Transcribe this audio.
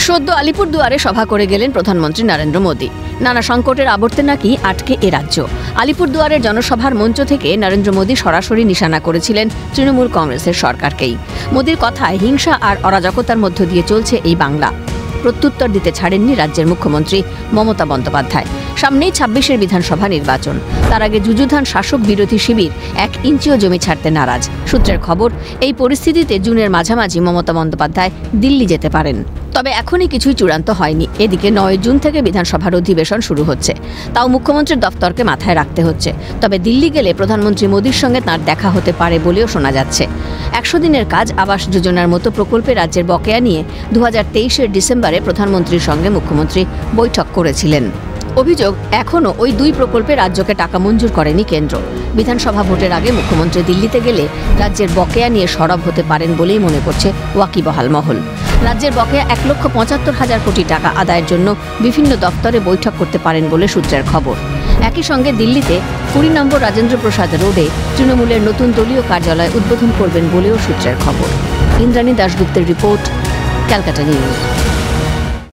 সদ্য আলিপুরদুয়ারে সভা করে গেলেন প্রধানমন্ত্রী নরেন্দ্র মোদী। নানা সংকটের আবর্তে নাকি আটকে এ রাজ্য। আলিপুরদুয়ারের জনসভার মঞ্চ থেকে নরেন্দ্র মোদী সরাসরি নিশানা করেছিলেন তৃণমূল কংগ্রেসের সরকারকেই। মোদীর কথায় হিংসা আর অরাজকতার মধ্য দিয়ে চলছে এই বাংলা। প্রত্যুত্তর দিতে ছাড়েননি রাজ্যের মুখ্যমন্ত্রী মমতা বন্দ্যোপাধ্যায়। সামনেই ২৬-এর বিধানসভা নির্বাচন। তার আগে যুযুধান শাসক বিরোধী শিবির ১ ইঞ্চিও জমি ছাড়তে নারাজ। সূত্রের খবর, এই পরিস্থিতিতে জুনের মাঝামাঝি মমতা বন্দ্যোপাধ্যায় দিল্লি যেতে পারেন। তবে এখনই কিছুই চূড়ান্ত হয়নি। এদিকে ৯ জুন থেকে বিধানসভার অধিবেশন শুরু হচ্ছে। তাও মুখ্যমন্ত্রীর দফতরকে মাথায় রাখতে হচ্ছে। তবে দিল্লি গেলে প্রধানমন্ত্রী মোদীর সঙ্গে তাঁর দেখা হতে পারে বলেও শোনা যাচ্ছে। ১০০ দিনের কাজ আবাস যোজনার মতো প্রকল্পে রাজ্যের বকেয়া নিয়ে ২০২৩-এর ডিসেম্বরে প্রধানমন্ত্রীর সঙ্গে মুখ্যমন্ত্রী বৈঠক করেছিলেন। অভিযোগ, এখনও ওই দুই প্রকল্পে রাজ্যকে টাকা মঞ্জুর করেনি কেন্দ্র। বিধানসভা ভোটের আগে মুখ্যমন্ত্রী দিল্লিতে গেলে রাজ্যের বকেয়া নিয়ে সরব হতে পারেন বলেই মনে করছে ওয়াকিবহাল মহল। রাজ্যের বকেয়া ১,৭৫,০০০ কোটি টাকা আদায়ের জন্য বিভিন্ন দপ্তরে বৈঠক করতে পারেন বলে সূত্রের খবর। একই সঙ্গে দিল্লিতে ২০ নম্বর রাজেন্দ্র প্রসাদ রোডে তৃণমূলের নতুন দলীয় কার্যালয় উদ্বোধন করবেন বলেও সূত্রের খবর। ইন্দ্রাণী দাশগুপ্তের রিপোর্ট, ক্যালকাটা নিউজ।